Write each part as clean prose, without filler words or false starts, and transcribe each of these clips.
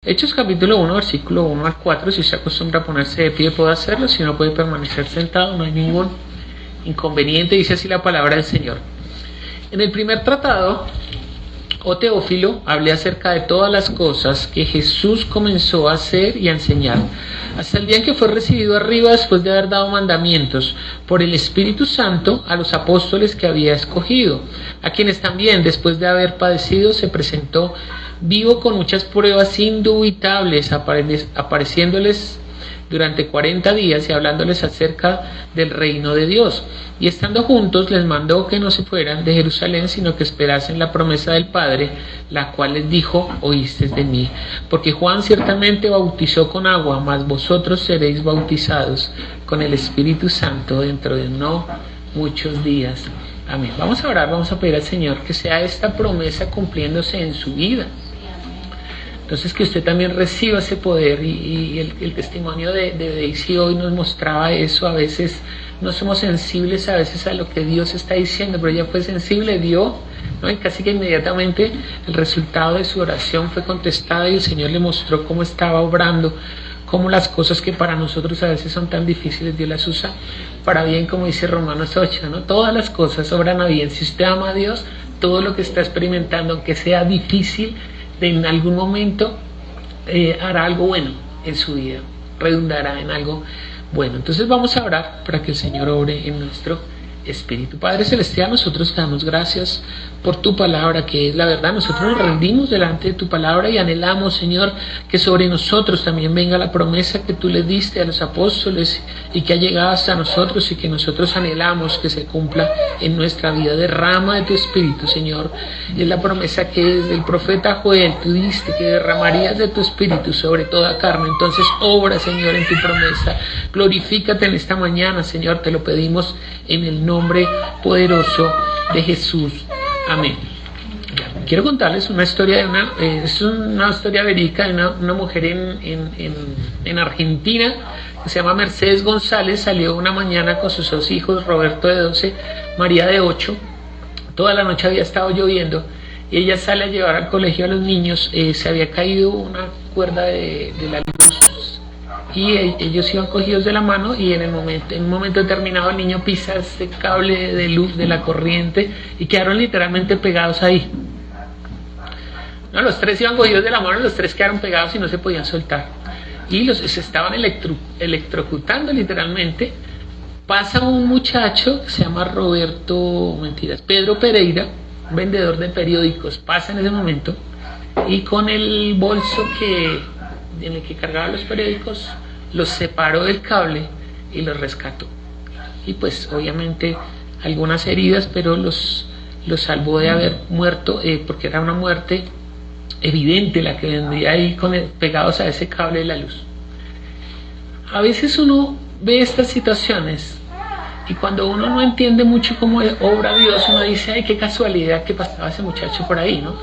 Hechos capítulo 1, versículo 1 al 4, si se acostumbra a ponerse de pie puede hacerlo, si no puede permanecer sentado, no hay ningún inconveniente, dice así la palabra del Señor. En el primer tratado, oh Teófilo, hablé acerca de todas las cosas que Jesús comenzó a hacer y a enseñar, hasta el día en que fue recibido arriba después de haber dado mandamientos por el Espíritu Santo a los apóstoles que había escogido, a quienes también después de haber padecido se presentó vivo con muchas pruebas indubitables, apareciéndoles durante 40 días y hablándoles acerca del reino de Dios. Y estando juntos les mandó que no se fueran de Jerusalén, sino que esperasen la promesa del Padre, la cual les dijo: oísteis de mí. Porque Juan ciertamente bautizó con agua, mas vosotros seréis bautizados con el Espíritu Santo dentro de no muchos días. Amén. Vamos a orar, vamos a pedir al Señor que sea esta promesa cumpliéndose en su vida. Entonces que usted también reciba ese poder y el testimonio de Daisy hoy nos mostraba eso. A veces no somos sensibles a veces a lo que Dios está diciendo, pero ella fue sensible, dio, ¿no? Y casi que inmediatamente el resultado de su oración fue contestada y el Señor le mostró cómo estaba obrando, cómo las cosas que para nosotros a veces son tan difíciles, Dios las usa para bien, como dice Romanos 8, ¿no? Todas las cosas obran a bien. Si usted ama a Dios, todo lo que está experimentando, aunque sea difícil, en algún momento hará algo bueno en su vida, redundará en algo bueno. Entonces vamos a orar para que el Señor obre en nuestro espíritu. Padre Celestial, nosotros te damos gracias por tu palabra, que es la verdad. Nosotros nos rendimos delante de tu palabra y anhelamos, Señor, que sobre nosotros también venga la promesa que tú le diste a los apóstoles y que ha llegado hasta nosotros y que nosotros anhelamos que se cumpla en nuestra vida. Derrama de tu espíritu, Señor. Es la promesa que desde el profeta Joel tú diste, que derramarías de tu espíritu sobre toda carne. Entonces obra, Señor, en tu promesa. Glorifícate en esta mañana, Señor, te lo pedimos en el nombre poderoso de Jesús. Amén. Quiero contarles una historia es una historia verídica de una mujer en Argentina que se llama Mercedes González. Salió una mañana con sus dos hijos, Roberto de 12, María de 8. Toda la noche había estado lloviendo y ella sale a llevar al colegio a los niños. Se había caído una cuerda de la luz y ellos iban cogidos de la mano y en un momento determinado el niño pisa este cable de luz de la corriente y quedaron literalmente pegados ahí. No, los tres iban cogidos de la mano, los tres quedaron pegados y no se podían soltar y se estaban electrocutando literalmente. Pasa un muchacho que se llama Pedro Pereira, un vendedor de periódicos, pasa en ese momento y con el bolso en el que cargaba los periódicos los separó del cable y los rescató. Y pues obviamente algunas heridas, pero los salvó de haber muerto, porque era una muerte evidente la que vendría ahí pegados a ese cable de la luz. A veces uno ve estas situaciones y cuando uno no entiende mucho cómo obra Dios, uno dice: ay, qué casualidad que pasaba ese muchacho por ahí, ¿no?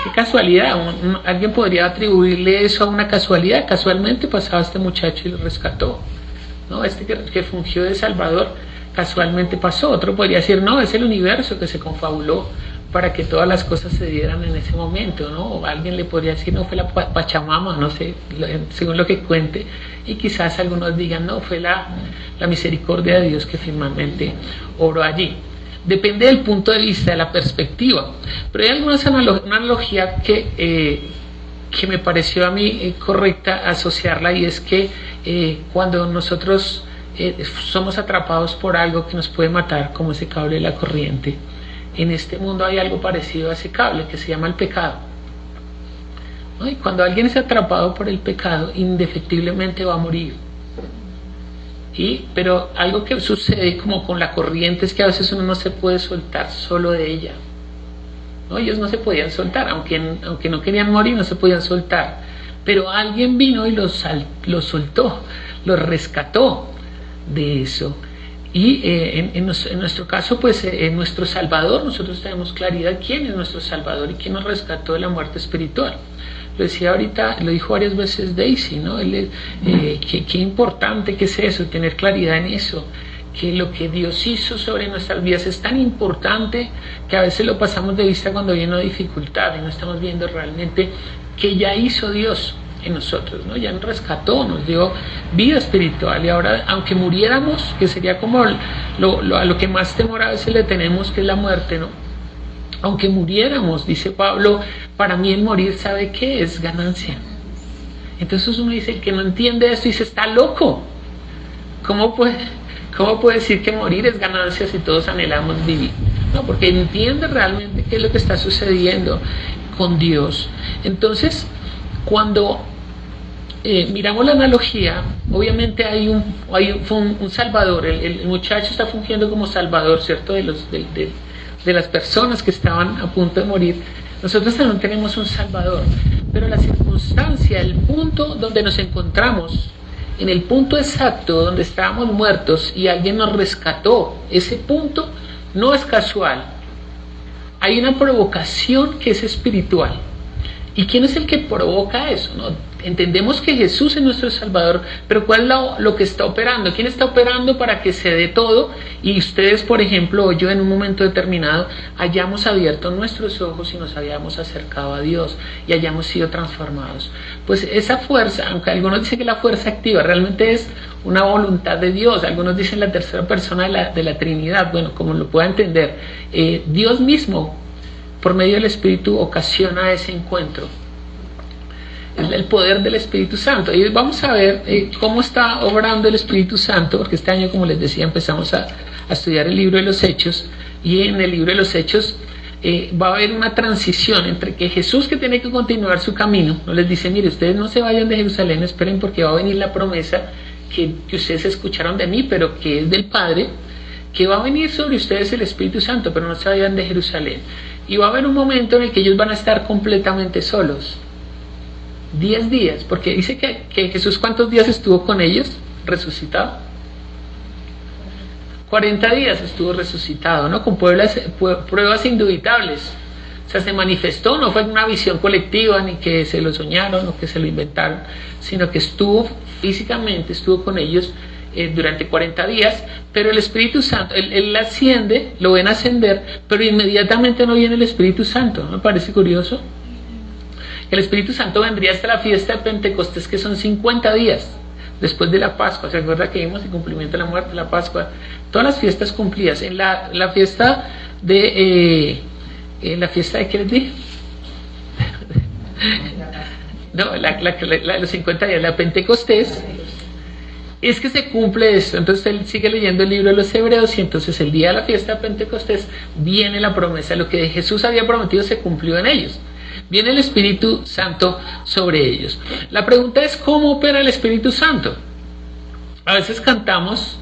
Qué casualidad. Alguien podría atribuirle eso a una casualidad. Casualmente pasaba este muchacho y lo rescató, ¿no? Que fungió de Salvador casualmente pasó. Otro podría decir: no, es el universo que se confabuló para que todas las cosas se dieran en ese momento, ¿no? O alguien le podría decir: no, fue la Pachamama, no sé, según lo que cuente. Y quizás algunos digan: no, fue la misericordia de Dios que finalmente obró allí. Depende del punto de vista, de la perspectiva. Pero hay una analogía que me pareció a mí correcta asociarla, y es que cuando nosotros somos atrapados por algo que nos puede matar, como ese cable de la corriente, en este mundo hay algo parecido a ese cable que se llama el pecado, ¿no? Y cuando alguien es atrapado por el pecado, indefectiblemente va a morir. Pero algo que sucede como con la corriente es que a veces uno no se puede soltar solo de ella, ¿no? Ellos no se podían soltar, aunque no querían morir, no se podían soltar, pero alguien vino y los soltó, los rescató de eso. Y en nuestro caso, pues nuestro Salvador, nosotros tenemos claridad quién es nuestro Salvador y quién nos rescató de la muerte espiritual. Lo decía ahorita, lo dijo varias veces Daisy, ¿no? Qué importante que es eso, tener claridad en eso, que lo que Dios hizo sobre nuestras vidas es tan importante que a veces lo pasamos de vista cuando viene una dificultad y no estamos viendo realmente que ya hizo Dios en nosotros, ¿no? Ya nos rescató, nos dio vida espiritual, y ahora, aunque muriéramos, que sería como a lo que más temor a veces le tenemos, que es la muerte, ¿no? Aunque muriéramos, dice Pablo, para mí el morir, ¿sabe qué? Es ganancia. Entonces uno dice, que no entiende esto, dice, está loco. ¿Cómo puede decir que morir es ganancia si todos anhelamos vivir? No, porque entiende realmente qué es lo que está sucediendo con Dios. Entonces, cuando miramos la analogía, obviamente hay un salvador. El muchacho está fungiendo como salvador, ¿cierto? De las personas que estaban a punto de morir. Nosotros también tenemos un salvador, pero la circunstancia, el punto donde nos encontramos, en el punto exacto donde estábamos muertos y alguien nos rescató, ese punto no es casual. Hay una provocación que es espiritual. ¿Y quién es el que provoca eso? ¿No? Entendemos que Jesús es nuestro Salvador, pero ¿cuál es lo que está operando? ¿Quién está operando para que se dé todo? Y ustedes, por ejemplo, o yo en un momento determinado, hayamos abierto nuestros ojos y nos hayamos acercado a Dios y hayamos sido transformados. Pues esa fuerza, aunque algunos dicen que la fuerza activa, realmente es una voluntad de Dios. Algunos dicen la tercera persona de la Trinidad. Bueno, como lo pueda entender, Dios mismo, por medio del Espíritu, ocasiona ese encuentro. Es el poder del Espíritu Santo. Y vamos a ver cómo está obrando el Espíritu Santo, porque este año, como les decía, empezamos a estudiar el libro de los Hechos, y en el libro de los Hechos va a haber una transición entre que Jesús, que tiene que continuar su camino, no les dice, mire, ustedes no se vayan de Jerusalén, esperen porque va a venir la promesa que ustedes escucharon de mí, pero que es del Padre, que va a venir sobre ustedes el Espíritu Santo, pero no se vayan de Jerusalén. Y va a haber un momento en el que ellos van a estar completamente solos. 10 días, porque dice que Jesús, ¿cuántos días estuvo con ellos resucitado? 40 días estuvo resucitado, ¿no? Con pruebas indubitables. O sea, se manifestó, no fue una visión colectiva, ni que se lo soñaron o que se lo inventaron, sino que físicamente estuvo con ellos durante 40 días, pero el Espíritu Santo, él asciende, lo ven ascender, pero inmediatamente no viene el Espíritu Santo. ¿No me parece curioso? El Espíritu Santo vendría hasta la fiesta de Pentecostés, que son 50 días después de la Pascua. ¿Se acuerda que vimos el cumplimiento de la muerte, la Pascua? Todas las fiestas cumplidas. En la fiesta de ¿qué les dije? No, los 50 días, la Pentecostés, es que se cumple esto. Entonces él sigue leyendo el libro de los Hebreos, y entonces el día de la fiesta de Pentecostés viene la promesa. Lo que Jesús había prometido se cumplió en ellos. Viene el Espíritu Santo sobre ellos. La pregunta es, ¿cómo opera el Espíritu Santo? A veces cantamos,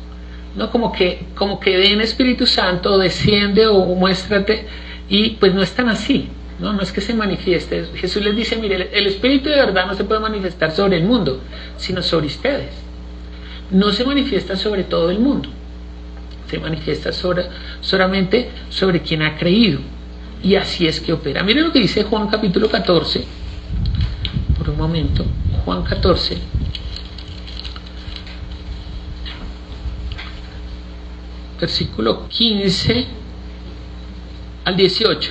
¿no? Como que ven Espíritu Santo, desciende o muéstrate, y pues no es tan así, ¿no? No es que se manifieste. Jesús les dice, mire, el Espíritu de verdad no se puede manifestar sobre el mundo, sino sobre ustedes. No se manifiesta sobre todo el mundo, se manifiesta solamente sobre quien ha creído. Y así es que opera. Miren lo que dice Juan capítulo 14. Por un momento. Juan 14. Versículo 15 al 18.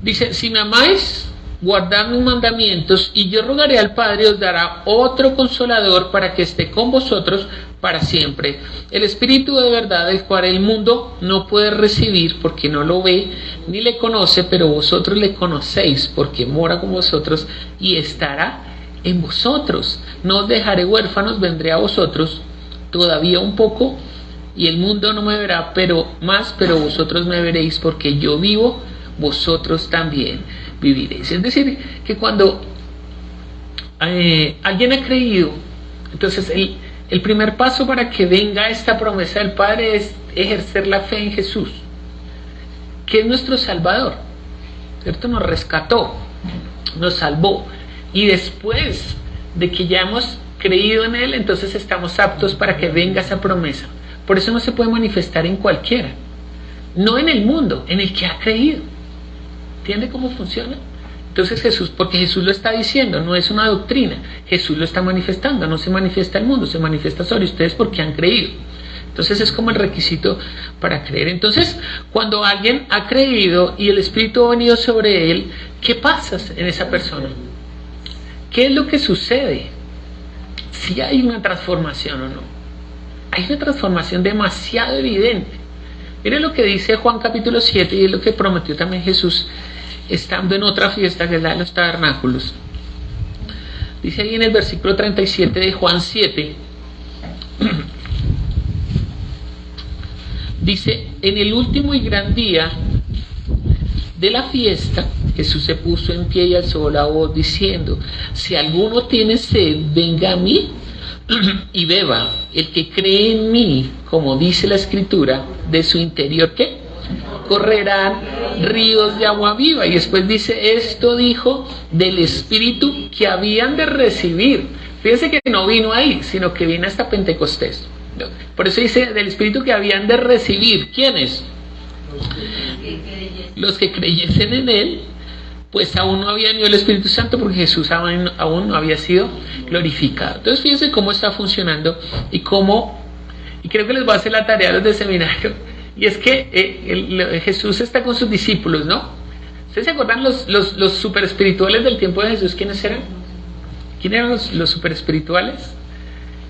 Dice, si me amáis, guardad mis mandamientos, y yo rogaré al Padre, os dará otro consolador para que esté con vosotros para siempre. El Espíritu de verdad, el cual el mundo no puede recibir porque no lo ve ni le conoce, pero vosotros le conocéis porque mora con vosotros y estará en vosotros. No os dejaré huérfanos, vendré a vosotros todavía un poco, y el mundo no me verá, pero vosotros me veréis, porque yo vivo, vosotros también viviréis. Es decir, que cuando alguien ha creído, entonces el primer paso para que venga esta promesa del Padre es ejercer la fe en Jesús, que es nuestro Salvador, ¿cierto? Nos rescató, nos salvó, y después de que ya hemos creído en Él, entonces estamos aptos para que venga esa promesa. Por eso no se puede manifestar en cualquiera, no en el mundo, en el que ha creído. ¿Entiende cómo funciona? Entonces Jesús, porque Jesús lo está diciendo, no es una doctrina, Jesús lo está manifestando, no se manifiesta el mundo, se manifiesta sobre ustedes porque han creído. Entonces es como el requisito para creer. Entonces, cuando alguien ha creído y el Espíritu ha venido sobre él, ¿Qué pasa en esa persona? ¿Qué es lo que sucede? Si hay una transformación o no. Hay una transformación demasiado evidente. Miren lo que dice Juan capítulo 7, y es lo que prometió también Jesús estando en otra fiesta, que es la de los tabernáculos. Dice ahí en el versículo 37 de Juan 7, dice: en el último y gran día de la fiesta, Jesús se puso en pie y alzó la voz diciendo: si alguno tiene sed, venga a mí y beba. El que cree en mí, como dice la Escritura, de su interior, ¿qué? Correrán ríos de agua viva. Y después dice: esto dijo del Espíritu que habían de recibir. Fíjense que no vino ahí, sino que vino hasta Pentecostés. Por eso dice del Espíritu que habían de recibir. ¿Quiénes? Los que creyesen en Él. Pues aún no había venido el Espíritu Santo, porque Jesús aún no había sido glorificado. Entonces fíjense cómo está funcionando y creo que les voy a hacer la tarea a los de seminario. Y es que Jesús está con sus discípulos, ¿no? ¿Ustedes se acuerdan los super espirituales del tiempo de Jesús? ¿Quiénes eran? ¿Quiénes eran los super espirituales?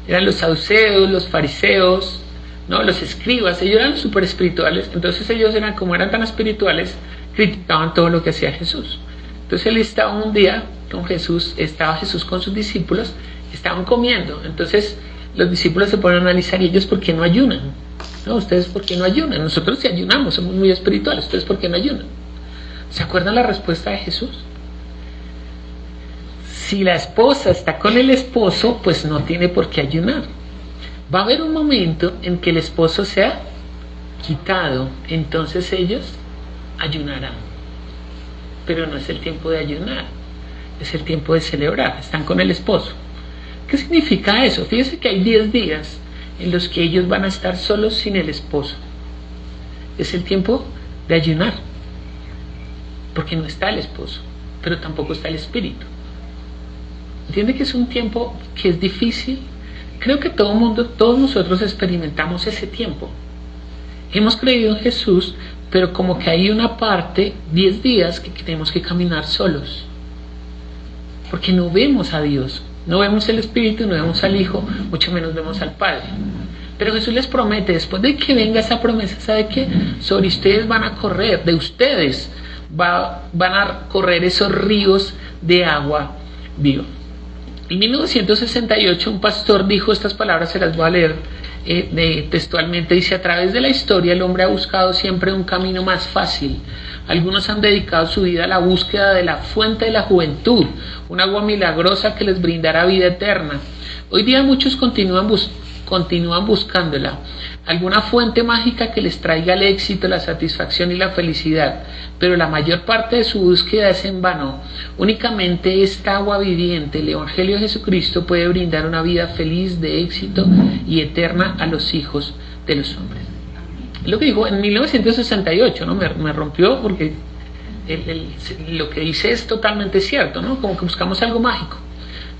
Eran los saduceos, los fariseos, ¿no? Los escribas. Ellos eran los super espirituales. Entonces ellos eran, como eran tan espirituales, criticaban todo lo que hacía Jesús. Entonces él estaba un día con Jesús, estaba Jesús con sus discípulos, estaban comiendo. Entonces los discípulos se ponen a analizar: ¿y ellos por qué no ayunan? No, ¿ustedes por qué no ayunan? Nosotros sí ayunamos, somos muy espirituales. ¿Ustedes por qué no ayunan? ¿Se acuerdan la respuesta de Jesús? Si la esposa está con el esposo, pues no tiene por qué ayunar. Va a haber un momento en que el esposo sea quitado, entonces ellos ayunarán. Pero no es el tiempo de ayunar, es el tiempo de celebrar. Están con el esposo. ¿Qué significa eso? Fíjense que hay 10 días en los que ellos van a estar solos sin el esposo. Es el tiempo de ayunar, porque no está el esposo, pero tampoco está el espíritu. ¿Entiende que es un tiempo que es difícil? Creo que todos nosotros experimentamos ese tiempo. Hemos creído en Jesús, pero como que hay una parte, 10 días, que tenemos que caminar solos, porque no vemos a Dios, no vemos el Espíritu, no vemos al Hijo, mucho menos vemos al Padre. Pero Jesús les promete, después de que venga esa promesa, ¿sabe qué? Sobre ustedes van a correr, de ustedes van a correr esos ríos de agua viva. En 1968 un pastor dijo estas palabras, se las voy a leer textualmente. Dice: a través de la historia el hombre ha buscado siempre un camino más fácil. Algunos han dedicado su vida a la búsqueda de la fuente de la juventud, un agua milagrosa que les brindará vida eterna. Hoy día muchos continúan buscándola, alguna fuente mágica que les traiga el éxito, la satisfacción y la felicidad, pero la mayor parte de su búsqueda es en vano. Únicamente esta agua viviente, el Evangelio de Jesucristo, puede brindar una vida feliz, de éxito y eterna a los hijos de los hombres. Es lo que dijo en 1968, ¿no? Me rompió, porque lo que dice es totalmente cierto, ¿no? Como que buscamos algo mágico.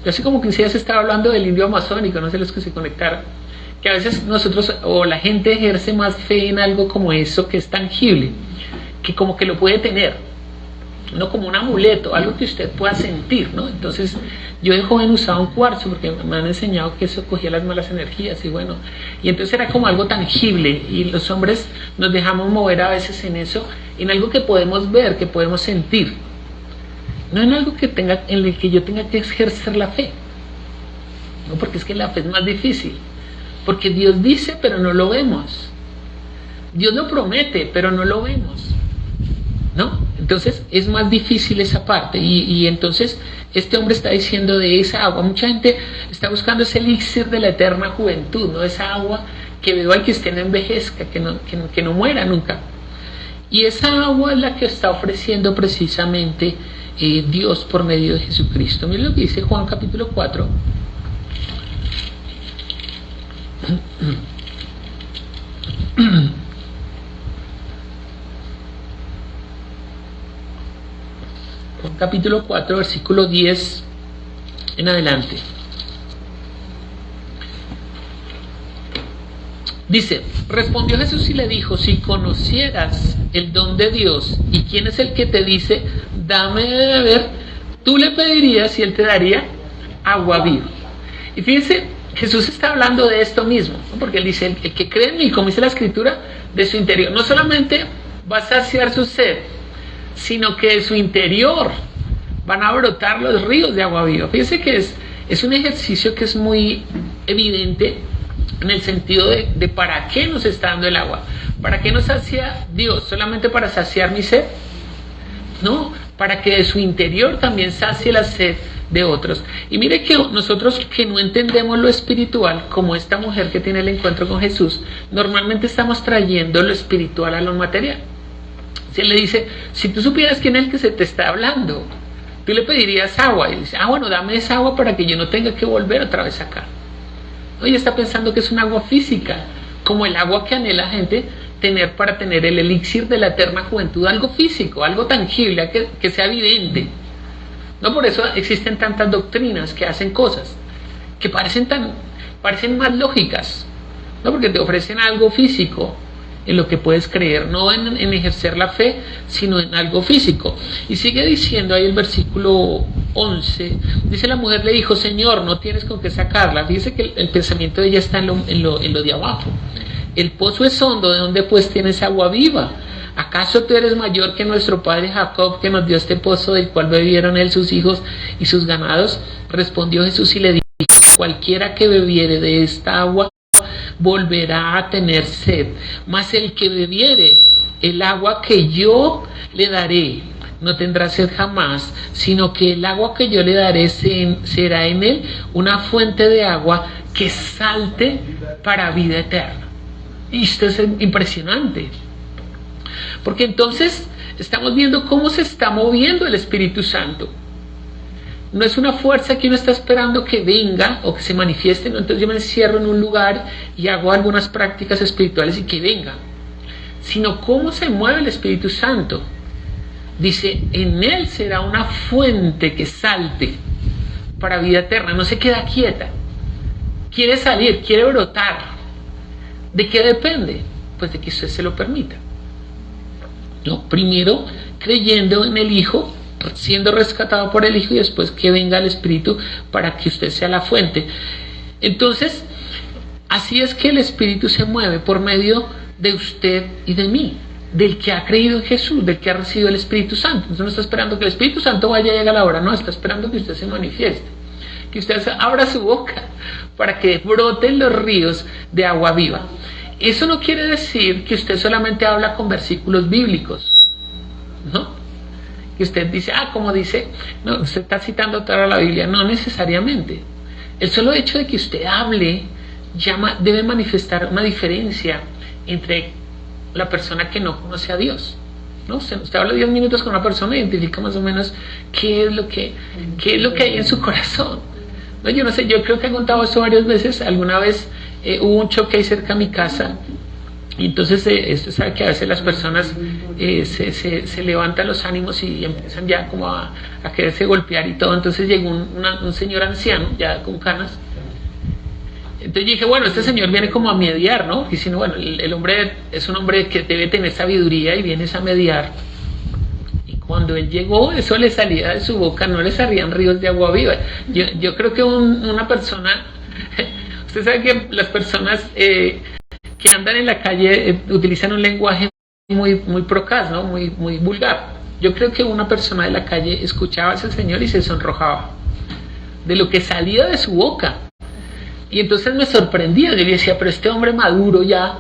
Yo hace como 15 días estaba hablando del indio amazónico, no sé los que se conectaron, que a veces nosotros o la gente ejerce más fe en algo como eso, que es tangible, que como que lo puede tener, no como un amuleto, algo que usted pueda sentir, ¿no? Entonces yo de joven usaba un cuarzo porque me han enseñado que eso cogía las malas energías, y entonces era como algo tangible, y los hombres nos dejamos mover a veces en eso, en algo que podemos ver, que podemos sentir, no en algo en el que yo tenga que ejercer la fe, no, porque es que la fe es más difícil, porque Dios dice pero no lo vemos, Dios lo promete pero no lo vemos, ¿no? Entonces es más difícil esa parte, y entonces este hombre está diciendo de esa agua. Mucha gente está buscando ese elixir de la eterna juventud, ¿no? Esa agua que beba al que usted no envejezca, que no muera nunca, y esa agua es la que está ofreciendo precisamente Dios por medio de Jesucristo. Miren lo que dice Juan capítulo 4. Juan capítulo 4, versículo 10 en adelante. Dice: respondió Jesús y le dijo: si conocieras el don de Dios y quién es el que te dice dame de beber, tú le pedirías y él te daría agua viva. Y fíjense, Jesús está hablando de esto mismo, ¿no? Porque él dice, el que cree en mí, como dice la Escritura, de su interior, no solamente va a saciar su sed, sino que de su interior van a brotar los ríos de agua viva. Fíjense que es un ejercicio que es muy evidente en el sentido de para qué nos está dando el agua. ¿Para qué nos sacia Dios? ¿Solamente para saciar mi sed? No, para que de su interior también sacie la sed de otros. Y mire que nosotros que no entendemos lo espiritual, como esta mujer que tiene el encuentro con Jesús, normalmente estamos trayendo lo espiritual a lo material. Se le dice, si tú supieras quién es el que se te está hablando, tú le pedirías agua. Y dice, bueno, dame esa agua para que yo no tenga que volver otra vez acá. Ella está pensando que es un agua física, como el agua que anhela la gente tener para tener el elixir de la eterna juventud, algo físico, algo tangible, que sea evidente. No por eso existen tantas doctrinas que hacen cosas que parecen más lógicas, no porque te ofrecen algo físico en lo que puedes creer, no en ejercer la fe, sino en algo físico. Y sigue diciendo ahí el versículo 11, dice la mujer le dijo, Señor, no tienes con qué sacarla. Fíjese que el pensamiento de ella está en lo de abajo. El pozo es hondo, ¿de dónde pues tienes agua viva? ¿Acaso tú eres mayor que nuestro padre Jacob, que nos dio este pozo del cual bebieron él, sus hijos y sus ganados? Respondió Jesús y le dijo, cualquiera que bebiere de esta agua volverá a tener sed, mas el que bebiere el agua que yo le daré no tendrá sed jamás, sino que el agua que yo le daré será en él una fuente de agua que salte para vida eterna. Y esto es impresionante, porque entonces estamos viendo cómo se está moviendo el Espíritu Santo. No es una fuerza que uno está esperando que venga o que se manifieste, ¿no? Entonces yo me encierro en un lugar y hago algunas prácticas espirituales y que venga, sino cómo se mueve el Espíritu Santo. Dice, en él será una fuente que salte para vida eterna, no se queda quieta, quiere salir, quiere brotar. ¿De qué depende? Pues de que usted se lo permita. No, primero creyendo en el Hijo, siendo rescatado por el Hijo, y después que venga el Espíritu para que usted sea la fuente. Entonces, así es que el Espíritu se mueve por medio de usted y de mí, del que ha creído en Jesús, del que ha recibido el Espíritu Santo. Entonces no está esperando que el Espíritu Santo vaya a llegar a la hora, no, está esperando que usted se manifieste, que usted abra su boca para que broten los ríos de agua viva. Eso no quiere decir que usted solamente habla con versículos bíblicos, ¿no? Que usted dice, como dice, no, usted está citando toda la Biblia. No necesariamente. El solo hecho de que usted hable debe manifestar una diferencia entre la persona que no conoce a Dios, ¿no? Usted habla 10 minutos con una persona y identifica más o menos qué es lo que hay en su corazón. No, yo no sé, yo creo que he contado esto varias veces. Alguna vez hubo un choque ahí cerca de mi casa. Y entonces, usted sabe que a veces las personas se levantan los ánimos y empiezan ya como a quererse golpear y todo. Entonces llegó un señor anciano, ya con canas. Entonces yo dije, bueno, este señor viene como a mediar, ¿no? Y si no, bueno, el hombre es un hombre que debe tener sabiduría y vienes a mediar. Y cuando él llegó, eso le salía de su boca, no le salían ríos de agua viva. Yo creo que una persona, usted sabe que las personas que andan en la calle utilizan un lenguaje muy procaz, ¿no? Muy vulgar. Yo creo que una persona de la calle escuchaba a ese señor y se sonrojaba de lo que salía de su boca. Y entonces me sorprendía, yo le decía, pero este hombre maduro ya,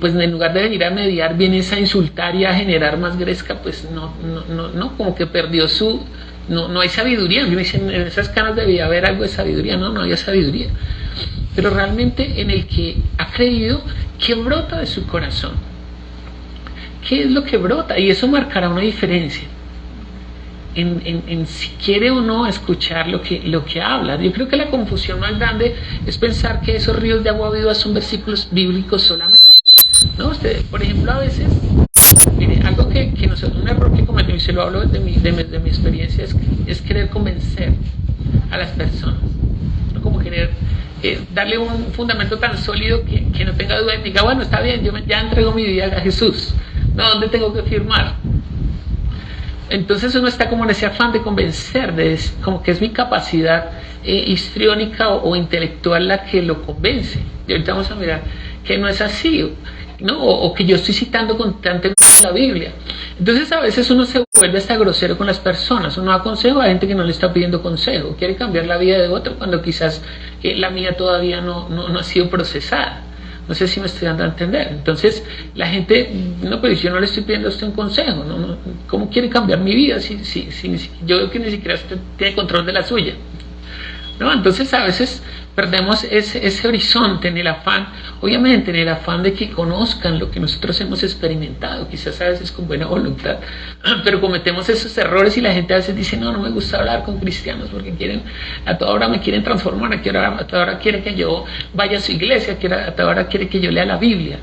pues en lugar de venir a mediar, vienes a insultar y a generar más gresca, pues no, como que perdió no hay sabiduría. Yo me decía, en esas canas debía haber algo de sabiduría. No había sabiduría. Pero realmente en el que ha creído, ¿qué brota de su corazón? ¿Qué es lo que brota? Y eso marcará una diferencia en si quiere o no escuchar lo que habla. Yo creo que la confusión más grande es pensar que esos ríos de agua viva son versículos bíblicos solamente, ¿no? Usted, por ejemplo, a veces, mire, algo que nosotros, un error que cometemos, y se lo hablo de mi experiencia, es querer convencer a las personas, ¿no? Como querer darle un fundamento tan sólido que no tenga duda y diga, bueno, está bien, yo ya entrego mi vida a Jesús, ¿no? ¿Dónde tengo que firmar? Entonces uno está como en ese afán de convencer, como que es mi capacidad histriónica o intelectual la que lo convence. Y ahorita vamos a mirar que no es así, ¿no? O que yo estoy citando constantemente la Biblia. Entonces a veces uno se vuelve hasta grosero con las personas. Uno da consejo a gente que no le está pidiendo consejo, quiere cambiar la vida de otro cuando quizás la mía todavía no ha sido procesada. No sé si me estoy dando a entender. Entonces la gente, no, pero yo no le estoy pidiendo a usted un consejo, ¿no? ¿Cómo quiere cambiar mi vida si yo veo que ni siquiera usted tiene control de la suya? ¿No? Entonces a veces perdemos ese horizonte en el afán, obviamente en el afán de que conozcan lo que nosotros hemos experimentado, quizás a veces con buena voluntad, pero cometemos esos errores y la gente a veces dice, no me gusta hablar con cristianos porque a toda hora me quieren transformar, a toda hora quieren que yo vaya a su iglesia, a toda hora quieren que yo lea la Biblia,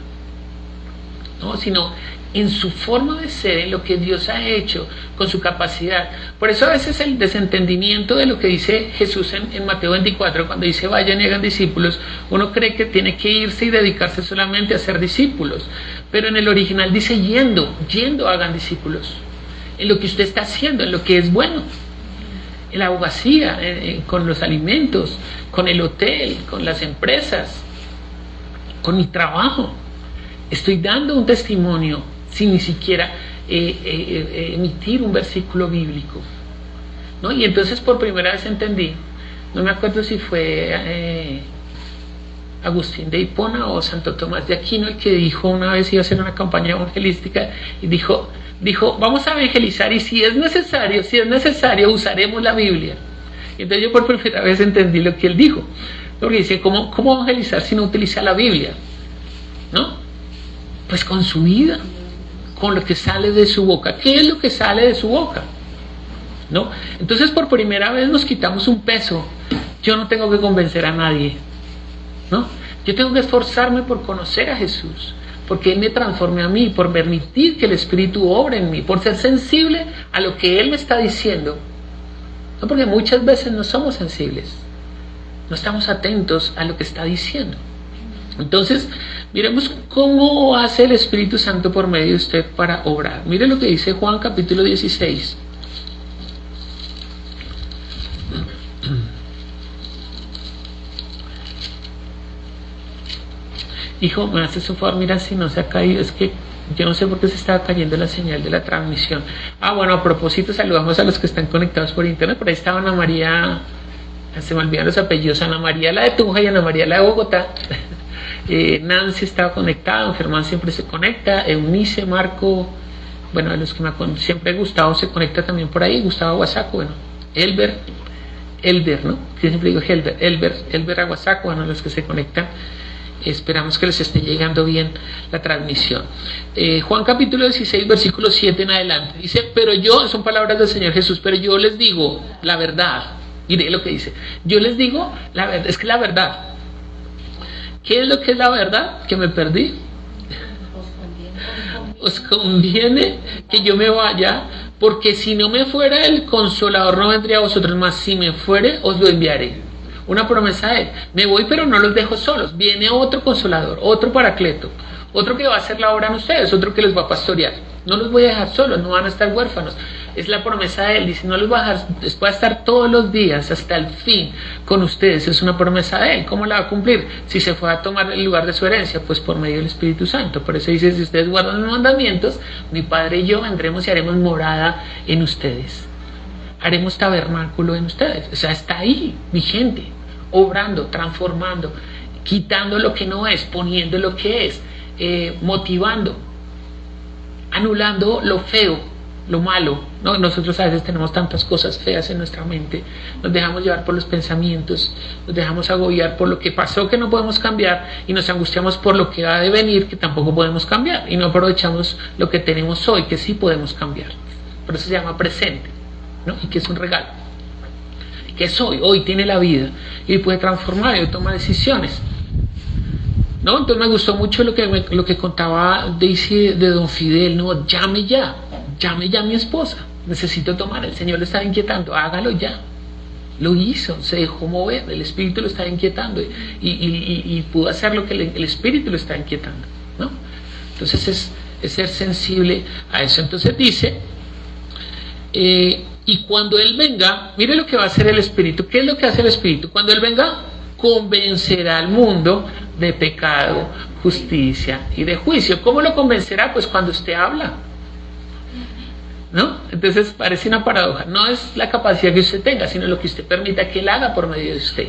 ¿no? Sino en su forma de ser, en lo que Dios ha hecho, con su capacidad. Por eso a veces el desentendimiento de lo que dice Jesús en Mateo 24, cuando dice vayan y hagan discípulos, uno cree que tiene que irse y dedicarse solamente a ser discípulos, pero en el original dice yendo hagan discípulos, en lo que usted está haciendo, en lo que es bueno, en la abogacía, con los alimentos, con el hotel, con las empresas, con mi trabajo. Estoy dando un testimonio sin ni siquiera emitir un versículo bíblico, ¿no? Y entonces por primera vez entendí, no me acuerdo si fue Agustín de Hipona o Santo Tomás de Aquino el que dijo una vez, iba a hacer una campaña evangelística y dijo vamos a evangelizar y si es necesario usaremos la Biblia. Y entonces yo por primera vez entendí lo que él dijo, porque dice, ¿cómo evangelizar si no utiliza la Biblia? ¿No? Pues con su vida, con lo que sale de su boca. ¿Qué es lo que sale de su boca? ¿No? Entonces por primera vez nos quitamos un peso. Yo no tengo que convencer a nadie, ¿no? Yo tengo que esforzarme por conocer a Jesús, porque Él me transforme a mí, por permitir que el Espíritu obre en mí, por ser sensible a lo que Él me está diciendo, ¿no? Porque muchas veces no somos sensibles, no estamos atentos a lo que está diciendo. Entonces, miremos cómo hace el Espíritu Santo por medio de usted para obrar. Mire lo que dice Juan capítulo 16. Hijo, me hace su favor, mira si no se ha caído, es que yo no sé por qué se estaba cayendo la señal de la transmisión. Bueno, a propósito, saludamos a los que están conectados por internet. Por ahí estaba Ana María, se me olvidan los apellidos, Ana María la de Tunja y Ana María la de Bogotá. Nancy estaba conectada, Germán siempre se conecta, Eunice, Marco, bueno, a los que siempre Gustavo se conecta también por ahí, Gustavo Aguasaco, bueno, Elber, ¿no? Yo siempre digo Elber Aguasaco, bueno, los que se conectan, esperamos que les esté llegando bien la transmisión. Juan capítulo 16, versículo 7 en adelante, dice, son palabras del Señor Jesús, pero yo les digo la verdad, mire lo que dice, yo les digo la verdad, es que la verdad. ¿Qué es lo que es la verdad? Que me perdí. Os conviene que yo me vaya, porque si no me fuera el Consolador no vendría a vosotros, más si me fuere os lo enviaré. Una promesa de Él. Me voy pero no los dejo solos. Viene otro Consolador, otro Paracleto, otro que va a hacer la obra en ustedes, otro que les va a pastorear. No los voy a dejar solos, no van a estar huérfanos. Es la promesa de Él, dice, no los va a dejar, va a estar todos los días hasta el fin con ustedes. Es una promesa de Él. ¿Cómo la va a cumplir? Si se fue a tomar el lugar de su herencia, pues por medio del Espíritu Santo. Por eso dice, si ustedes guardan los mandamientos, mi Padre y yo vendremos y haremos morada en ustedes. Haremos tabernáculo en ustedes. O sea, está ahí, vigente, obrando, transformando, quitando lo que no es, poniendo lo que es, motivando, anulando lo feo, lo malo, ¿no? Nosotros a veces tenemos tantas cosas feas en nuestra mente, nos dejamos llevar por los pensamientos, nos dejamos agobiar por lo que pasó que no podemos cambiar y nos angustiamos por lo que va a devenir que tampoco podemos cambiar y no aprovechamos lo que tenemos hoy que sí podemos cambiar. Por eso se llama presente, ¿no? Y que es un regalo, que es hoy tiene la vida y puede transformar y toma decisiones, ¿no? Entonces me gustó mucho lo que contaba Daisy de Don Fidel, ¿no? Llame ya a mi esposa, necesito tomar, el Señor le estaba inquietando, hágalo ya. Lo hizo, se dejó mover, el Espíritu lo estaba inquietando y pudo hacer lo que el Espíritu lo estaba inquietando, ¿no? Entonces es ser sensible a eso. Entonces dice, Y cuando Él venga, mire lo que va a hacer el Espíritu. ¿Qué es lo que hace el Espíritu? Cuando Él venga, convencerá al mundo de pecado, justicia y de juicio. ¿Cómo lo convencerá? Pues cuando usted habla, ¿no? Entonces parece una paradoja. No es la capacidad que usted tenga, sino lo que usted permita que Él haga por medio de usted.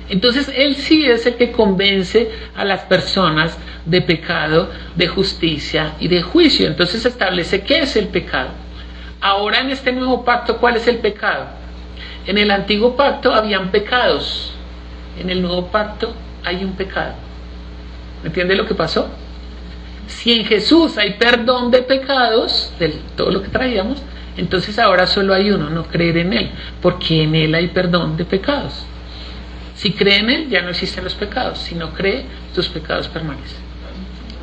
Entonces Él sí es el que convence a las personas de pecado, de justicia y de juicio. Entonces establece qué es el pecado. Ahora en este nuevo pacto, ¿cuál es el pecado? En el antiguo pacto habían pecados. En el nuevo pacto hay un pecado. ¿Me entiende lo que pasó? Si en Jesús hay perdón de pecados, de todo lo que traíamos, entonces ahora solo hay uno, no creer en Él, porque en Él hay perdón de pecados. Si cree en Él, ya no existen los pecados. Si no cree, tus pecados permanecen.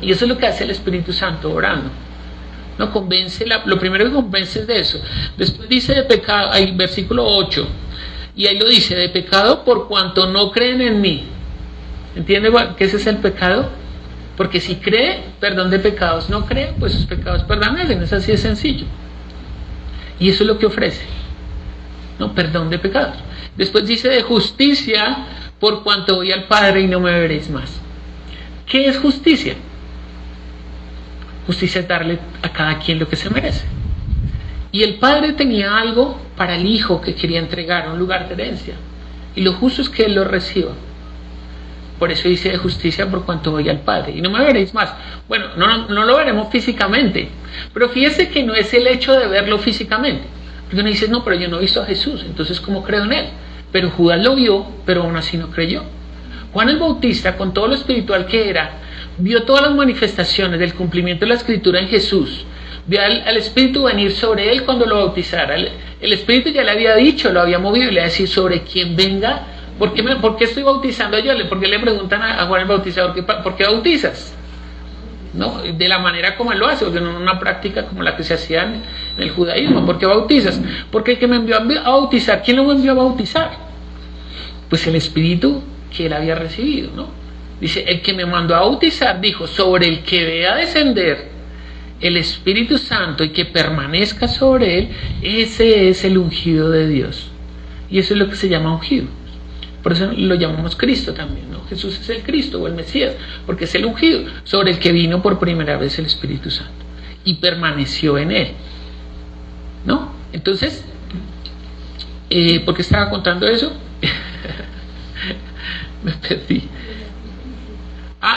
Y eso es lo que hace el Espíritu Santo orando. No convence, lo primero que convence es de eso. Después dice de pecado, hay versículo 8, y ahí lo dice, de pecado por cuanto no creen en mí. ¿Entiende que ese es el pecado? Porque si cree, perdón de pecados. No cree, pues sus pecados permanecen. Es así de sencillo. Y eso es lo que ofrece, ¿no? Perdón de pecados. Después dice de justicia por cuanto voy al Padre y no me veréis más. ¿Qué es justicia? Justicia es darle a cada quien lo que se merece. Y el Padre tenía algo para el Hijo que quería entregar, un lugar de herencia. Y lo justo es que Él lo reciba. Por eso dice de justicia por cuanto voy al Padre y no me veréis más. Bueno, no lo veremos físicamente. Pero fíjese que no es el hecho de verlo físicamente. Porque uno dice, no, pero yo no he visto a Jesús, entonces ¿cómo creo en Él? Pero Judas lo vio, pero aún así no creyó. Juan el Bautista, con todo lo espiritual que era, vio todas las manifestaciones del cumplimiento de la Escritura en Jesús. Vio al Espíritu venir sobre él cuando lo bautizara. El Espíritu ya le había dicho, lo había movido y le decía sobre quien venga. ¿Por qué estoy bautizando yo? ¿Por qué le preguntan a Juan el Bautizador ¿por qué bautizas? ¿No? De la manera como él lo hace, porque no una práctica como la que se hacía en el judaísmo. ¿Por qué bautizas? Porque el que me envió a bautizar, ¿quién lo envió a bautizar? Pues el Espíritu que él había recibido, ¿no? Dice, el que me mandó a bautizar, dijo, sobre el que vea descender el Espíritu Santo y que permanezca sobre él, ese es el ungido de Dios. Y eso es lo que se llama ungido. Por eso lo llamamos Cristo también, ¿no? Jesús es el Cristo o el Mesías, porque es el ungido, sobre el que vino por primera vez el Espíritu Santo y permaneció en él, ¿no? Entonces, ¿por qué estaba contando eso? Me perdí.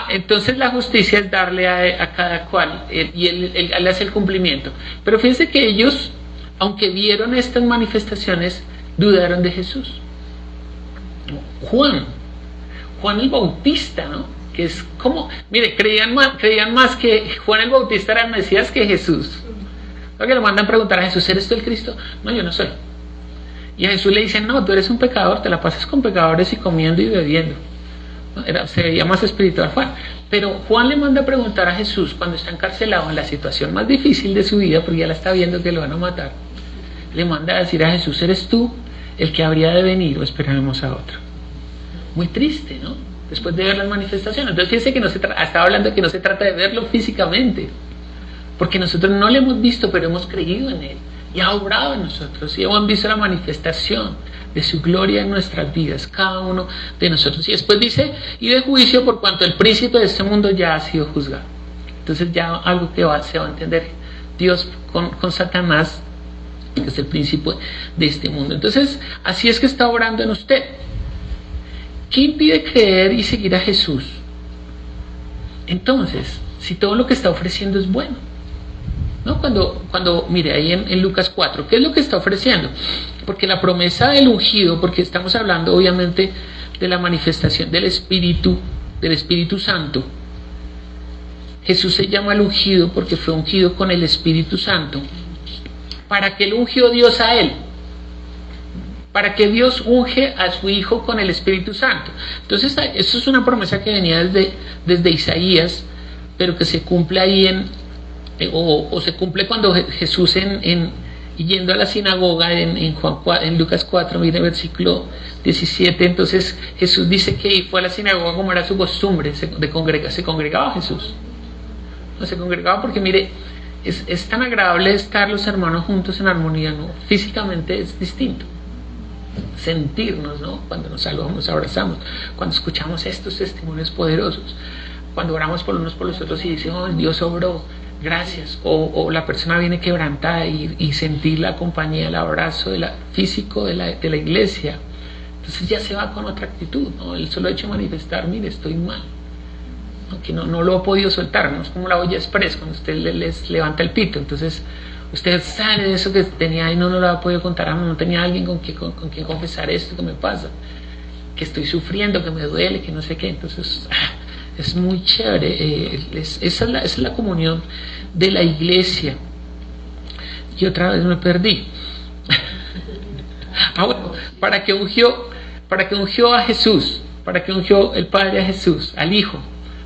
Entonces la justicia es darle a cada cual, y él hace el cumplimiento. Pero fíjense que ellos, aunque vieron estas manifestaciones, dudaron de Jesús. Juan el Bautista, ¿no? Que es como, mire, creían más que Juan el Bautista era el Mesías que Jesús. Porque lo mandan a preguntar a Jesús, ¿eres tú el Cristo? No, yo no soy. Y a Jesús le dicen, no, tú eres un pecador, te la pasas con pecadores y comiendo y bebiendo. Se veía más espiritual Juan. Pero Juan le manda a preguntar a Jesús cuando está encarcelado en la situación más difícil de su vida, porque ya la está viendo que lo van a matar. Le manda a decir a Jesús, ¿eres tú el que habría de venir o esperaremos a otro? Muy triste, ¿no? Después de ver las manifestaciones. Entonces fíjense que estaba hablando de que no se trata de verlo físicamente, porque nosotros no lo hemos visto, pero hemos creído en él y ha obrado en nosotros y hemos visto la manifestación de su gloria en nuestras vidas, cada uno de nosotros. Y después dice, y de juicio por cuanto el príncipe de este mundo ya ha sido juzgado. Entonces ya algo que se va a entender Dios con Satanás, que es el príncipe de este mundo. Entonces así es que está obrando en usted. ¿Qué impide creer y seguir a Jesús? Entonces, si todo lo que está ofreciendo es bueno, ¿no? Cuando mire ahí en Lucas 4, ¿qué es lo que está ofreciendo? Porque la promesa del ungido, porque estamos hablando obviamente de la manifestación del Espíritu Santo. Jesús se llama el ungido porque fue ungido con el Espíritu Santo. ¿Para qué lo ungió Dios a él? Para que Dios unge a su Hijo con el Espíritu Santo. Entonces, esto es una promesa que venía desde Isaías, pero que se cumple ahí o se cumple cuando Jesús yendo a la sinagoga en Lucas 4, mire versículo 17, entonces Jesús dice que fue a la sinagoga como era su costumbre, se congregaba Jesús. No se congregaba porque mire, es tan agradable estar los hermanos juntos en armonía, ¿no? Físicamente es distinto. Sentirnos, ¿no? Cuando nos saludamos, nos abrazamos, cuando escuchamos estos testimonios poderosos, cuando oramos por unos por los otros y decimos, oh, Dios obró, gracias, o la persona viene quebrantada y sentir la compañía, el abrazo físico de la iglesia, entonces ya se va con otra actitud, ¿no? El solo hecho de manifestar, mire, estoy mal, ¿no? Que no lo he podido soltar, ¿no? Es como la olla express, cuando usted les levanta el pito, entonces usted sale de eso que tenía y no lo ha podido contar, no tenía alguien con quien confesar esto que me pasa, que estoy sufriendo, que me duele, que no sé qué, entonces es muy chévere, esa es la comunión de la iglesia. Y otra vez me perdí. Bueno, para que ungió a Jesús, para que ungió el Padre a Jesús, al Hijo,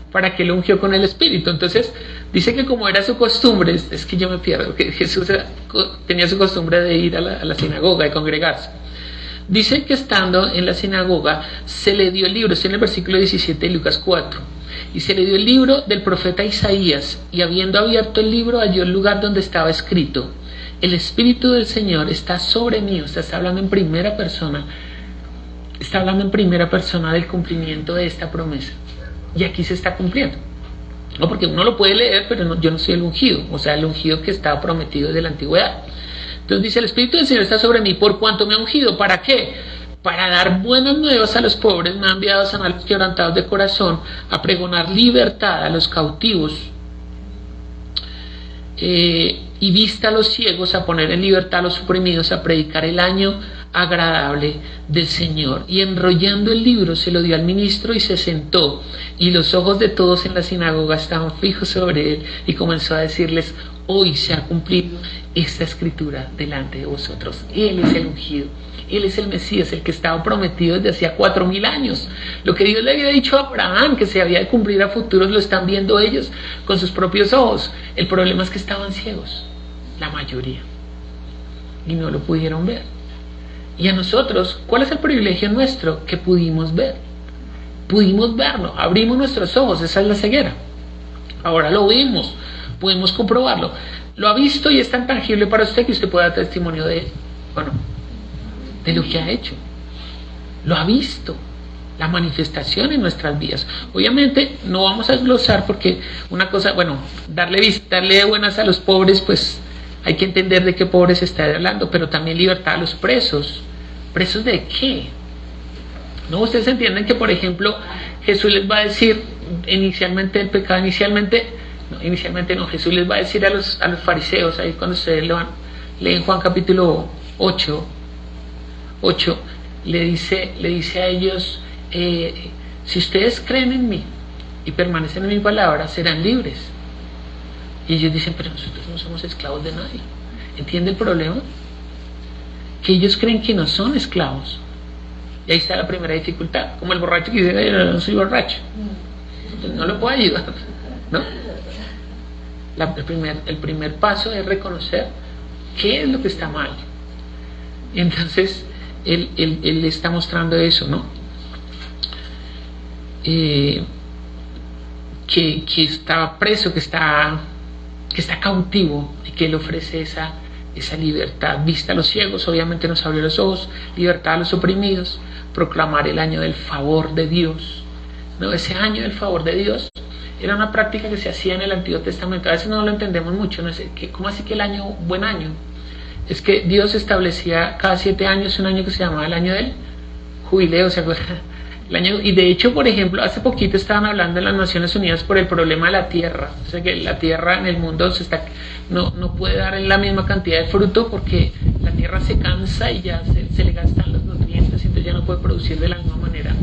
para que lo ungió con el Espíritu. Entonces dice que como era su costumbre, es que yo me pierdo, que Jesús tenía su costumbre de ir a la sinagoga, de congregarse. Dice que estando en la sinagoga se le dio el libro, está en el versículo 17 de Lucas 4, y se le dio el libro del profeta Isaías, y habiendo abierto el libro halló el lugar donde estaba escrito, el Espíritu del Señor está sobre mí. O sea, está hablando en primera persona del cumplimiento de esta promesa, y aquí se está cumpliendo, no, porque uno lo puede leer, pero yo no soy el ungido, o sea, el ungido que estaba prometido desde la antigüedad. Entonces dice, el Espíritu del Señor está sobre mí, por cuanto me ha ungido. ¿Para qué? Para dar buenas nuevas a los pobres, me ha enviado a sanar a los quebrantados de corazón, a pregonar libertad a los cautivos, y vista a los ciegos, a poner en libertad a los oprimidos, a predicar el año agradable del Señor. Y enrollando el libro se lo dio al ministro y se sentó, y los ojos de todos en la sinagoga estaban fijos sobre él, y comenzó a decirles, hoy se ha cumplido esta escritura delante de vosotros. Él es el ungido, Él es el Mesías, el que estaba prometido desde hacía 4000 años. Lo que Dios le había dicho a Abraham que se había de cumplir a futuros, lo están viendo ellos con sus propios ojos. El problema es que estaban ciegos, la mayoría, y no lo pudieron ver. Y a nosotros, ¿cuál es el privilegio nuestro? Que pudimos verlo, abrimos nuestros ojos, esa es la ceguera. Ahora lo vimos, podemos comprobarlo. Lo ha visto y es tan tangible para usted que usted puede dar testimonio de lo que ha hecho. Lo ha visto, la manifestación en nuestras vidas. Obviamente no vamos a desglosar, porque una cosa, darle buenas a los pobres, pues hay que entender de qué pobres se está hablando, pero también libertad a los presos. ¿Presos de qué? ¿No? Ustedes entienden que, por ejemplo, Jesús les va a decir inicialmente el pecado, inicialmente no, Jesús les va a decir a los fariseos, ahí cuando ustedes leen Juan capítulo 8, le dice a ellos, si ustedes creen en mí y permanecen en mi palabra, serán libres. Y ellos dicen, pero nosotros no somos esclavos de nadie. ¿Entiende el problema? Que ellos creen que no son esclavos. Y ahí está la primera dificultad, como el borracho que dice, yo no soy borracho, entonces no lo puedo ayudar, ¿no? El primer paso es reconocer qué es lo que está mal. Entonces él está mostrando eso, ¿no? Que está preso, que está cautivo, y que él ofrece esa libertad. Vista a los ciegos, obviamente nos abrió los ojos, libertad a los oprimidos, proclamar el año del favor de Dios, ¿no? Ese año del favor de Dios era una práctica que se hacía en el Antiguo Testamento. A veces no lo entendemos mucho, ¿no? ¿Cómo así que el año, buen año? Es que Dios establecía cada 7 años un año que se llamaba el año del jubileo, ¿se acuerdan? Y de hecho, por ejemplo, hace poquito estaban hablando en las Naciones Unidas por el problema de la tierra. O sea, que la tierra en el mundo no puede dar en la misma cantidad de fruto, porque la tierra se cansa y ya se le gastan los nutrientes, y entonces ya no puede producir de la misma manera.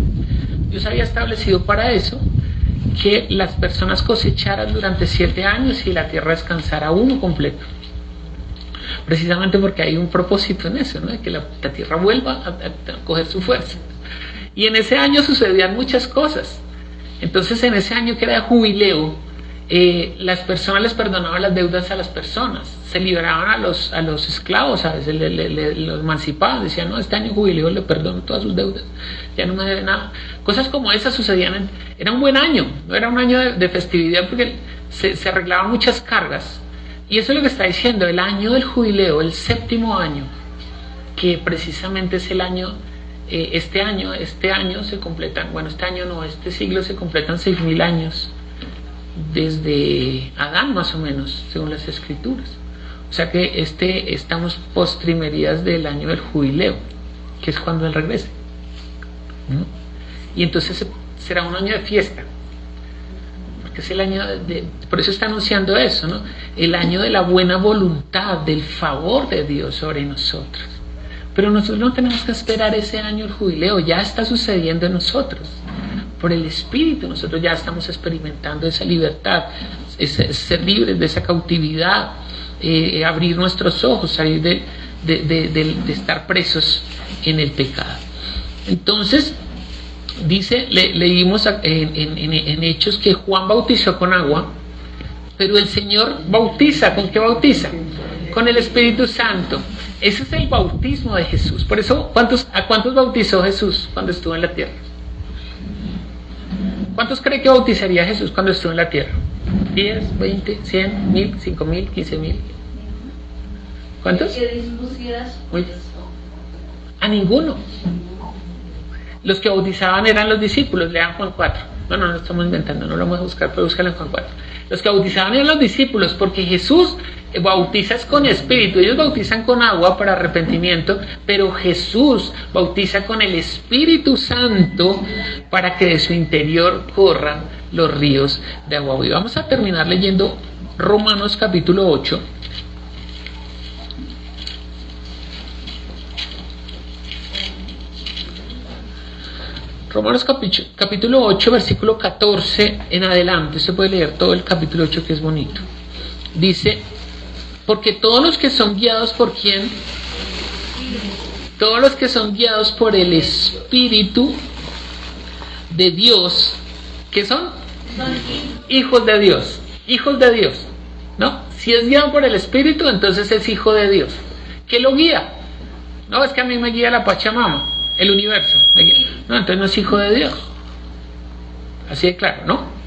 Dios había establecido para eso que las personas cosecharan durante 7 años y la tierra descansara uno completo. Precisamente porque hay un propósito en eso, ¿no? De que la tierra vuelva a coger su fuerza. Y en ese año sucedían muchas cosas. Entonces, en ese año que era de jubileo, las personas les perdonaban las deudas a las personas, se liberaban a los esclavos, a veces los emancipaban, decían, no, este año jubileo le perdono todas sus deudas, ya no me debe nada. Cosas como esas sucedían. Era un buen año, no era un año de festividad, porque se arreglaban muchas cargas. Y eso es lo que está diciendo, el año del jubileo, el 7º año, que precisamente es el año, este año se completan, bueno, este año no, este siglo se completan 6.000 años desde Adán más o menos, según las escrituras. O sea que estamos postrimerías del año del jubileo, que es cuando Él regrese, ¿no? Y entonces será un año de fiesta, porque es el año por eso está anunciando eso, ¿no? El año de la buena voluntad, del favor de Dios sobre nosotros. Pero nosotros no tenemos que esperar ese año del jubileo, ya está sucediendo en nosotros. Por el Espíritu nosotros ya estamos experimentando esa libertad, ser libres de esa cautividad, abrir nuestros ojos, salir de estar presos en el pecado. Entonces, dice, leímos en Hechos que Juan bautizó con agua, pero el Señor bautiza, ¿con qué bautiza? Con el Espíritu Santo. Ese es el bautismo de Jesús. Por eso, ¿a cuántos bautizó Jesús cuando estuvo en la tierra? ¿Cuántos cree que bautizaría Jesús cuando estuvo en la tierra? ¿10, 20, 100, 1000, 5000, 15000? ¿Cuántos? A ninguno. Los que bautizaban eran los discípulos, lean Juan 4. No estamos inventando, no lo vamos a buscar, pero búscalo en Juan 4. Los que bautizaban eran los discípulos, porque Jesús bautiza con espíritu, ellos bautizan con agua para arrepentimiento, pero Jesús bautiza con el Espíritu Santo para que de su interior corran los ríos de agua viva. Vamos a terminar leyendo Romanos capítulo 8. Romanos capítulo 8, versículo 14 en adelante. Se puede leer todo el capítulo 8, que es bonito. Dice, porque todos los que son guiados por ¿quién? Todos los que son guiados por el Espíritu de Dios, ¿qué son? Hijos de Dios. Hijos de Dios, ¿no? Si es guiado por el Espíritu, entonces es hijo de Dios. ¿Qué lo guía? No, es que a mí me guía la Pachamama, el universo. No, entonces no es hijo de Dios. Así de claro, ¿no?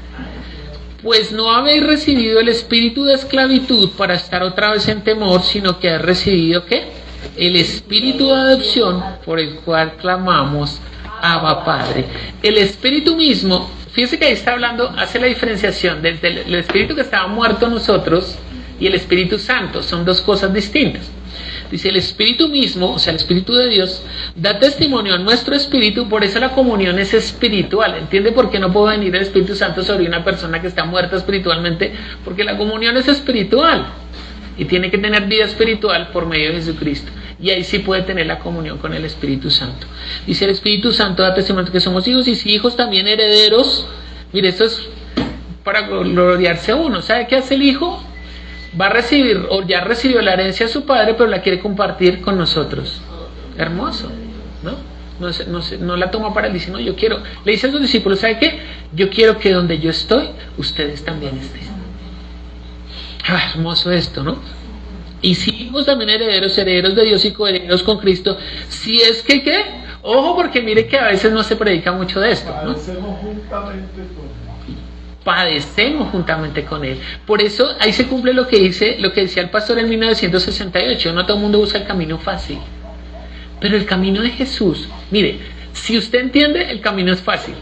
Pues no habéis recibido el espíritu de esclavitud para estar otra vez en temor, sino que habéis recibido ¿qué? El espíritu de adopción, por el cual clamamos Abba Padre. El espíritu mismo, fíjense que ahí está hablando, hace la diferenciación del espíritu que estaba muerto en nosotros y el Espíritu Santo, son dos cosas distintas. Dice, el Espíritu mismo, o sea, el Espíritu de Dios, da testimonio a nuestro espíritu, por eso la comunión es espiritual. ¿Entiende por qué no puede venir el Espíritu Santo sobre una persona que está muerta espiritualmente? Porque la comunión es espiritual y tiene que tener vida espiritual por medio de Jesucristo. Y ahí sí puede tener la comunión con el Espíritu Santo. Dice, el Espíritu Santo da testimonio que somos hijos, y si hijos también herederos. Mire, esto es para gloriarse uno. ¿Sabe qué hace el hijo? Va a recibir, o ya recibió la herencia de su padre, pero la quiere compartir con nosotros. Hermoso, ¿no? No la toma para él, dice, no, yo quiero. Le dice a sus discípulos, ¿sabe qué? Yo quiero que donde yo estoy, ustedes también estén. Hermoso esto, ¿no? Y si hijos también herederos de Dios y coherederos con Cristo, si es que, ¿qué? Ojo, porque mire que a veces no se predica mucho de esto, ¿no? Padecemos juntamente con Él. Por eso ahí se cumple lo que decía el pastor en 1968. No todo el mundo busca el camino fácil, pero el camino de Jesús, mire, si usted entiende, el camino es fácil,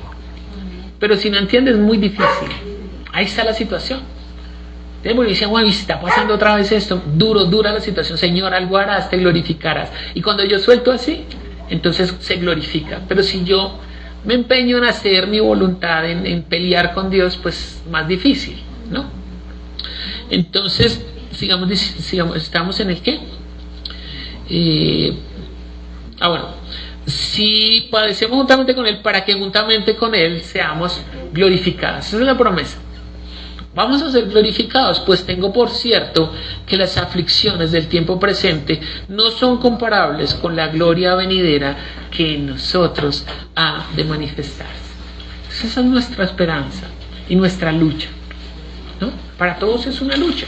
pero si no entiende es muy difícil. Ahí está la situación. Porque dice, bueno, y si está pasando otra vez esto, dura la situación, Señor, algo harás, te glorificarás. Y cuando yo suelto así, entonces se glorifica. Pero si yo me empeño en hacer mi voluntad, en pelear con Dios, pues más difícil, ¿no? Entonces, sigamos, estamos en el qué. Bueno, si padecemos juntamente con Él, para que juntamente con Él seamos glorificados. Esa es la promesa. Vamos a ser glorificados, pues tengo por cierto que las aflicciones del tiempo presente no son comparables con la gloria venidera que en nosotros ha de manifestarse. Entonces, esa es nuestra esperanza y nuestra lucha, ¿no? Para todos es una lucha.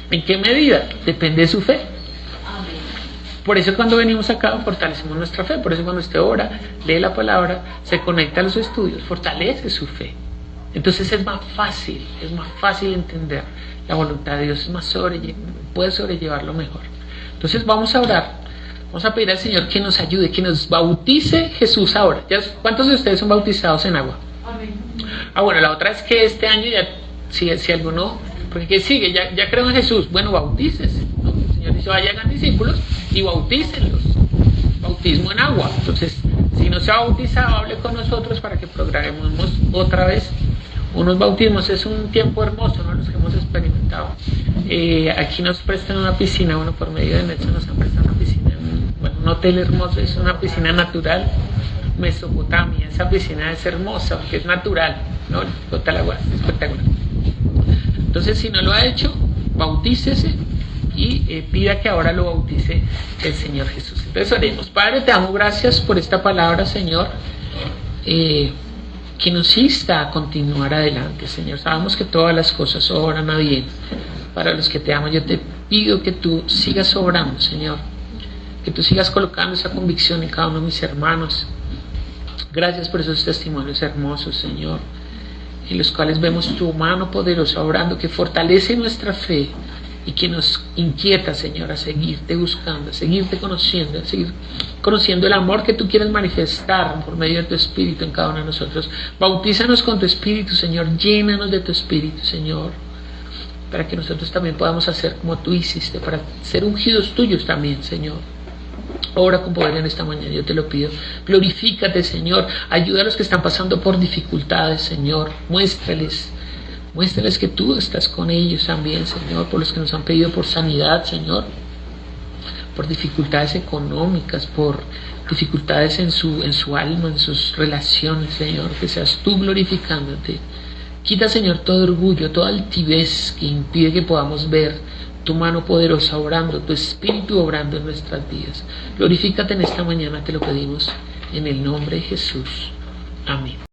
¿En qué medida? Depende de su fe. Por eso cuando venimos acá fortalecemos nuestra fe. Por eso cuando usted ora, lee la palabra, se conecta a los estudios, fortalece su fe. Entonces es más fácil entender la voluntad de Dios es más puede sobrellevarlo mejor. Entonces vamos a orar, vamos a pedir al Señor que nos ayude, que nos bautice Jesús ahora. ¿Cuántos de ustedes son bautizados en agua? Amén. Bueno, la otra es que este año ya, si alguno, porque ¿qué sigue? Ya creo en Jesús, bueno, bautícese, ¿no? El Señor dice, vayan a discípulos y bautícenlos, bautismo en agua. Entonces, si no se ha bautizado, hable con nosotros para que programemos otra vez unos bautismos. Es un tiempo hermoso, ¿no? Los que hemos experimentado. Aquí nos prestan una piscina, bueno, por medio de Nelson nos han prestado una piscina, un hotel hermoso, es una piscina natural, Mesopotamia. Esa piscina es hermosa porque es natural, ¿no? Total agua, espectacular. Entonces, si no lo ha hecho, bautícese y pida que ahora lo bautice el Señor Jesús. Entonces oremos. Padre, te damos gracias por esta palabra, Señor, que nos insta a continuar adelante, Señor. Sabemos que todas las cosas obran a bien para los que te aman. Yo te pido que tú sigas obrando, Señor, que tú sigas colocando esa convicción en cada uno de mis hermanos. Gracias por esos testimonios hermosos, Señor, en los cuales vemos tu mano poderosa obrando, que fortalece nuestra fe y que nos inquieta, Señor, a seguirte buscando, a seguirte conociendo, a seguir conociendo el amor que tú quieres manifestar por medio de tu Espíritu en cada uno de nosotros. Bautízanos con tu Espíritu, Señor, llénanos de tu Espíritu, Señor, para que nosotros también podamos hacer como tú hiciste, para ser ungidos tuyos también, Señor. Obra con poder en esta mañana, yo te lo pido. Glorifícate, Señor. Ayuda a los que están pasando por dificultades, Señor. Muéstrales que tú estás con ellos también, Señor. Por los que nos han pedido por sanidad, Señor, por dificultades económicas, por dificultades en su alma, en sus relaciones, Señor. Que seas tú glorificándote. Quita, Señor, todo orgullo, toda altivez que impide que podamos ver tu mano poderosa obrando, tu Espíritu obrando en nuestras vidas. Glorifícate en esta mañana, te lo pedimos en el nombre de Jesús. Amén.